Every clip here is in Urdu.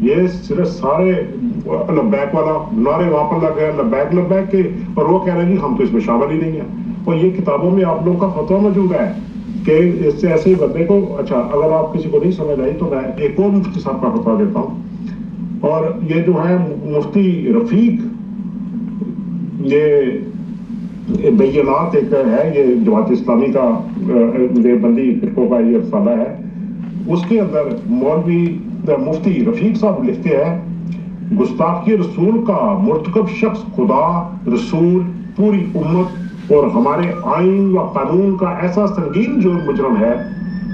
یہ صرف سارے لبیک والا نعرے وہاں پر لگ گئے لبیک لبیک کے، اور وہ کہہ رہے ہیں جی ہم تو اس میں شامل ہی نہیں ہیں. اور یہ کتابوں میں آپ لوگوں کا فتویٰ موجود ہے کہ اس سے ایسے ہی بندے کو، اچھا اگر آپ کسی کو نہیں سمجھ آئی تو میں ایک اور مفتی صاحب کا فتویٰ دیتا ہوں. اور یہ جو ہے مفتی رفیق، یہ بینات ایک ہے، یہ جماعت اسلامی کا دیوبندی فرقوں کا یہ رسالہ ہے. اس کے اندر مولوی مفتی رفیق صاحب لکھتے ہیں گستاخی رسول کا مرتکب شخص خدا، رسول، پوری امت اور ہمارے آئین و قانون کا ایسا سنگین جو مجرم ہے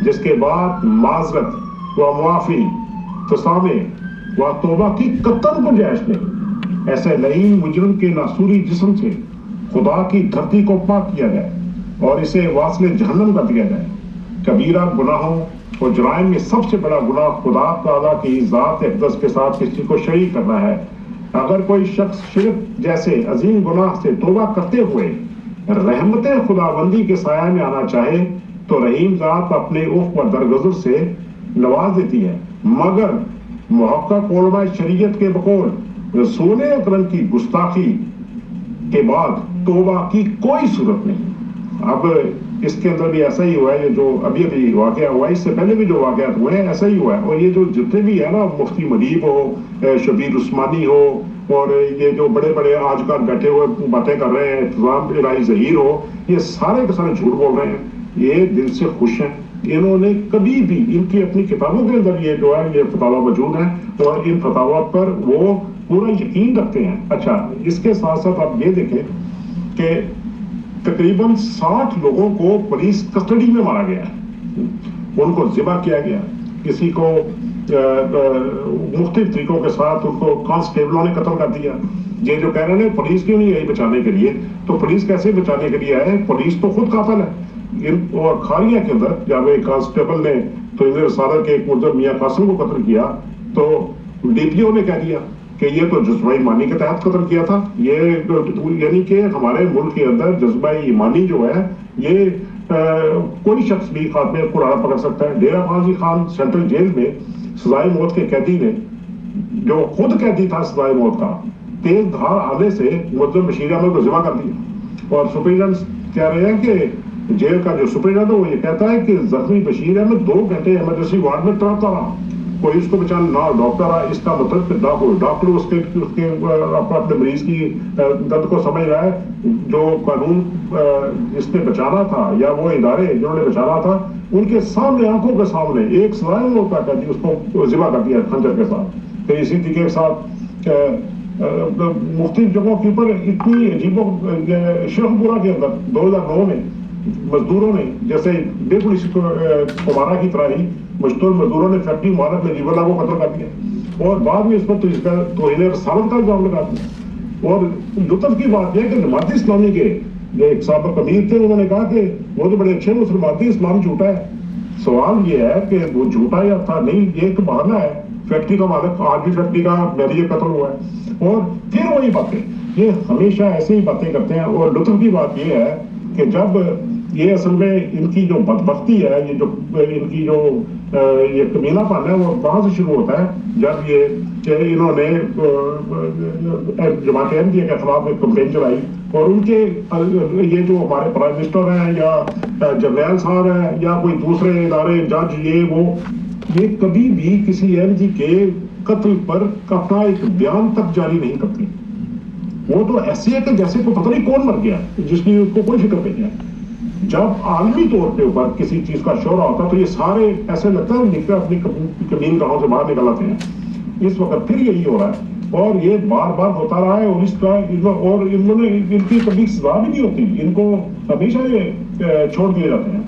جس کے بعد معذرت و معافی، تسامح و توبہ کی قطعاً گنجائش نہیں. ایسے لعین مجرم کے ناسوری جسم سے خدا کی دھرتی کو پاک کیا جائے اور اسے واصل جہنم کر دیا جائے. کبیرہ گناہوں اور جرائم میں سب سے بڑا گناہ خدا تعالیٰ کی ذات اقدس کے ساتھ کسی کو شریک کرنا ہے. اگر کوئی شخص شرک جیسے عظیم گناہ سے توبہ کرتے ہوئے رحمت خداوندی کے سایہ میں آنا چاہے تو رحیم ذات اپنے افق و درگزر سے نواز دیتی ہے، مگر محقق علماء شریعت کے بقول رسول اکرم کی گستاخی کے بعد توبہ کی کوئی صورت نہیں. اب اس کے اندر بھی ایسا ہی ہوا ہے، یہ جو ابھی ابھی واقعہ ہوا ہے، اس سے پہلے بھی جو واقعات ہوئے ہیں ایسا ہی ہوا ہے. اور یہ جو جتنے بھی ہے نا، مفتی مدیب ہو، شبیر عثمانی ہو، اور یہ جو بڑے بڑے آج کل بیٹھے ہوئے باتیں کر رہے ہیں، انتظام الہی ظہیر ہو، یہ سارے کے سارے جھوٹ بول رہے ہیں. یہ دل سے خوش ہیں. انہوں نے کبھی بھی ان کی اپنی کتابوں کے اندر یہ جو ہے یہ فتاویٰ موجود ہیں اور ان فتاویٰ پر وہ پورا یقین رکھتے ہیں. اچھا، اس کے ساتھ ساتھ آپ یہ دیکھیں کہ تقریباً 60 لوگوں کو پولیس کسٹڈی میں مارا گیا ہے، ان کو ذبح کیا گیا، کسی کو مختلف طریقوں کے ساتھ ان کو کانسٹیبلوں نے قتل کر دیا. یہ جو کہہ رہے ہیں پولیس کیوں نہیں آئی بچانے کے لیے، تو پولیس کیسے بچانے کے لیے آئے؟ پولیس تو خود قاتل ہے. اور کھاریہ کے اندر جب ایک کانسٹیبل نے تو رسالہ کے ایک ملزم میاں قاسم کو قتل کیا تو ڈی پی او نے کہہ دیا کہ یہ تو جذبہ ایمانی کے تحت قتل کیا تھا. یہ یعنی کہ ہمارے ملک کے اندر جذبہ ایمانی جو ہے یہ کوئی شخص بھی خاتمے کو راڑا پکڑ سکتا ہے. ڈیرہ غازی خان سینٹرل جیل میں سزائے موت کے قیدی نے، جو خود قیدی تھا سزائے موت کا، تیز دھار آلے سے ملزم بشیر احمد کو ذبح کر دیا. اور سپرنٹینڈنٹ کہہ رہے ہیں کہ جیل کا جو سپرنٹینڈنٹ ہے وہ یہ کہتا ہے کہ زخمی بشیر احمد 2 گھنٹے ایمرجنسی وارڈ میں تڑپتا رہا، کوئی اس کو بچانا نہ ڈاکٹر آیا. اس کا مطلب کہ ڈاکٹر اس کے اپنے مریض کی درد کو سمجھ رہا ہے. جو قانون جس نے بچانا تھا یا وہ ادارے جنہوں نے بچانا تھا، ان کے سامنے آنکھوں کے سامنے ایک سزائے موت کا قیدی اس کو ذبح کر دیا خنجر کے ساتھ. پھر اسی طریقے کے ساتھ مختلف جگہوں کے اوپر اتنی عجیب شیخپورہ کے اندر 2009 میں مزدوروں نے، جیسے بالکل اسی کمارا کی طرح ہی مشتور مزدوروں نے فیکٹری مالک نجیب اللہ کو قتل کر دیا اور بعد میں اس پر توہین رسالت کا الزام لگا دیا. اور لطف کی بات یہ ہے کہ جماعت اسلامی کے جو ایک سابق امیر تھے انہوں نے کہا کہ وہ تو بڑے اچھے مسلمان، اسلام جھوٹا ہے. سوال یہ ہے کہ وہ جھوٹا یا تھا نہیں، یہ ایک بہانہ ہے. فیکٹری کا مالک آج بھی فیکٹری کا میری قتل ہوا ہے اور پھر وہی باتیں، یہ ہمیشہ ایسے ہی باتیں کرتے ہیں. اور لطف کی بات یہ ہے کہ جب یہ اصل میں ان کی جو بدبختی ہے، یہ جو ان کی جو یہ کمینہ پن ہے وہ کہاں سے شروع ہوتا ہے؟ جب یہ انہوں نے جماعت احمدیہ کے خلاف ایک کمپین چلائی اور ان کے یہ جو ہمارے پرائم منسٹر ہیں یا جرنیل صاحب ہیں یا کوئی دوسرے ادارے جج یہ کبھی بھی کسی ایم جی کے قتل پر اپنا ایک بیان تک جاری نہیں کرتے. وہ تو ایسے ہے کہ جیسے کو پتہ نہیں کون مر گیا جس کی اس کو کوئی فکر نہیں ہے. جب عالمی طور پہ اوپر کسی چیز کا شورا ہوتا تو یہ سارے ایسے لگتا ہے نکلے اپنی کمین گاہوں سے باہر نکل آتے ہیں. اس وقت پھر یہی ہو رہا ہے اور یہ بار بار ہوتا رہا ہے. اور اس کا اور انہوں نے ان کی کبھی سزا بھی نہیں ہوتی، ان کو ہمیشہ یہ چھوڑ دیے جاتے ہیں.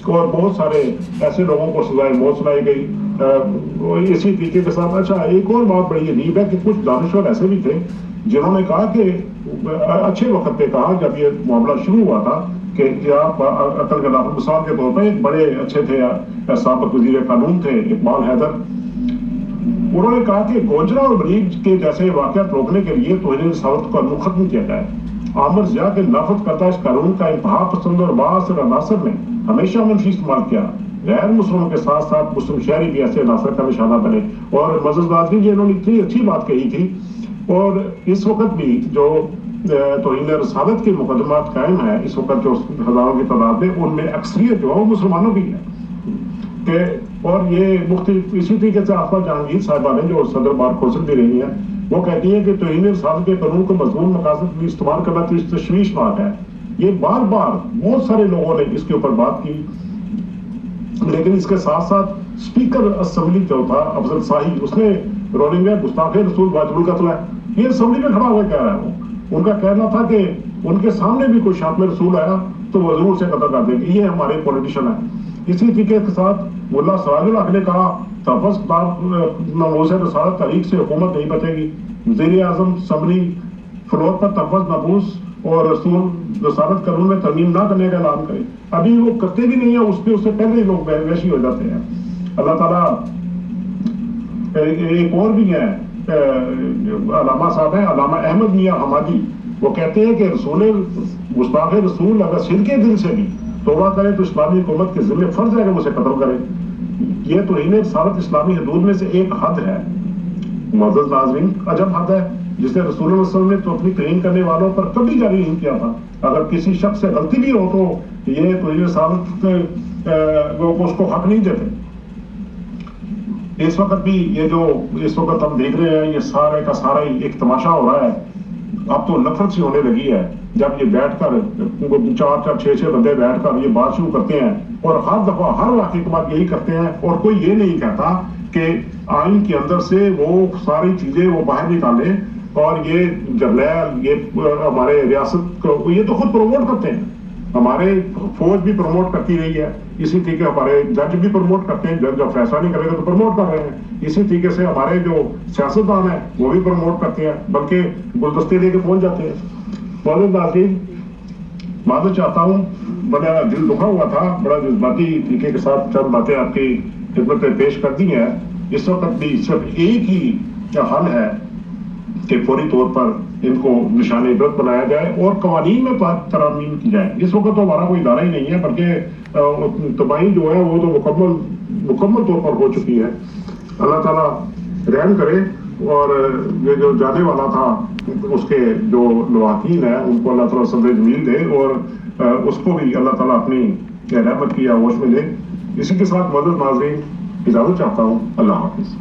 اور بہت سارے ایسے لوگوں کو سزائے موت سنائی گئی اسی طریقے کے ساتھ. اچھا، ایک اور بات بڑی عجیب ہے کہ کچھ دانشور ایسے بھی تھے جنہوں نے کہا کہ اچھے وقت پہ کہا جب یہ معاملہ شروع ہوا تھا کہ آپ عقل کے نافذ مثال کے طور پہ ایک بڑے اچھے تھے سابق وزیر قانون تھے اقبال حیدر. انہوں نے کہا کہ گوجرا اور مریض کے جیسے واقعات روکنے کے لیے توہین رسالت کا قانون ختم کیا جائے. عامر ضیاء کے نافذ کرتا اس قانون کا انتہا پسند اور بااثر عناصر نے ہمیشہ منفی استعمال کیا. غیر مسلموں کے ساتھ ساتھ مسلم شہری بھی ایسے عناصر کا نشانہ بنے اور معزز ناظرین یہ انہوں نے اتنی اچھی بات کہی تھی، اور اس وقت بھی جو توہین رسالت کے مقدمات قائم ہیں اس وقت جو ہزاروں کی تعداد میں، ان میں اکثریت جو ہے وہ مسلمانوں کی ہے کہ، اور یہ مختلف اسی طریقے سے آفا جہانگیر صاحبہ نے جو صدر بار کونسل بھی رہی ہیں، وہ کہتی ہیں کہ توہین رسالت کے قانون کو مضمون مقاصد کے لیے استعمال کرنا تشویشناک ہے۔ یہ بار بار بہت سارے لوگوں نے اس کے اوپر بات کی، لیکن اس کے ساتھ ساتھ اسپیکر اسمبلی جو تھا افضل شاہی، اس نے رولنگ ہے گستاخ رسول واجب القتل ہے، یہ اسمبلی میں کھڑا ہوا کہہ رہا ہے۔ وہ ان کا کہنا تھا کہ ان کے سامنے بھی کوئی شاتم رسول آیا تو وہ ضرور سے قتل کر دیں گے، یہ ہمارے پولیٹیشین ہے۔ اسی طریقے کے ساتھ ملا سراج الحق نے کہا تحفظ ناموس رسالت تحریک سے حکومت نہیں بچے گی، وزیر اعظم اسمبلی فلور پر تحفظ ناموس اور رسول رسالت قانون میں ترمیم نہ کرنے کا اعلان کرے۔ ابھی وہ کرتے بھی نہیں ہیں، اس سے پہلے ہی لوگ وحشی ہو جاتے ہیں۔ اللہ تعالیٰ ایک اور بھی ہے، علامہ صاحب ہیں علامہ احمد میاں حمادی، وہ کہتے ہیں کہ گستاخ رسول اگر صدقے دل سے بھی توبہ کرے تو اسلامی حکومت کے ذمہ فرض ہے کہ اسے قتل کرے۔ یہ توہین رسالت اسلامی حدود میں سے ایک حد ہے معزز ناظرین، عجب حد ہے جسے رسول اللہ صلی اللہ علیہ وسلم نے تو اپنی توہین کرنے والوں پر کبھی جاری نہیں کیا تھا۔ اگر کسی شخص سے غلطی بھی ہو تو یہ توہین رسالت اس کو حق نہیں دیتے۔ اس وقت بھی یہ جو اس وقت ہم دیکھ رہے ہیں، یہ سارے کا سارا ہی ایک تماشا ہو رہا ہے۔ اب تو نفرت سی ہونے لگی ہے جب یہ بیٹھ کر 4-4 بندے بیٹھ کر یہ بات شروع کرتے ہیں، اور ہر دفعہ ہر واقعے کے بعد یہی کرتے ہیں، اور کوئی یہ نہیں کہتا کہ آئین کے اندر سے وہ ساری چیزیں وہ باہر نکالیں، اور یہ جرنیل یہ ہمارے ریاست کو یہ تو خود پروموٹ کرتے ہیں، ہمارے فوج بھی پروموٹ کرتی رہی ہے، اسی طریقے ہمارے جج بھی پروموٹ کرتے ہیں، جج جب فیصلہ نہیں کرے گا تو پروموٹ کر رہے ہیں، اسی طریقے سے ہمارے جو سیاستدان ہیں وہ بھی پروموٹ کرتے ہیں، بلکہ گلدستے لے کے پہنچ جاتے ہیں۔ معزز ناظرین، معذرت چاہتا ہوں، بڑا دل دکھا ہوا تھا، بڑا جذباتی طریقے کے ساتھ چند باتیں آپ کی خدمت میں پیش کر دی ہیں۔ اس وقت بھی صرف ایک ہی حل ہے کہ فوری طور پر ان کو نشان عبرت بنایا جائے اور قوانین میں ترامیم کی جائے۔ اس وقت تو ہمارا کوئی ادارہ ہی نہیں ہے، بلکہ تباہی جو ہے وہ تو مکمل طور پر ہو چکی ہے۔ اللہ تعالیٰ رحم کرے، اور یہ جو جانے والا تھا اس کے جو لواحقین ہیں ان کو اللہ تعالیٰ صبر جمیل دے، اور اس کو بھی اللہ تعالیٰ اپنی رحمت کی آغوش میں لے۔ اسی کے ساتھ معزز ناظرین اجازت چاہتا ہوں، اللہ حافظ۔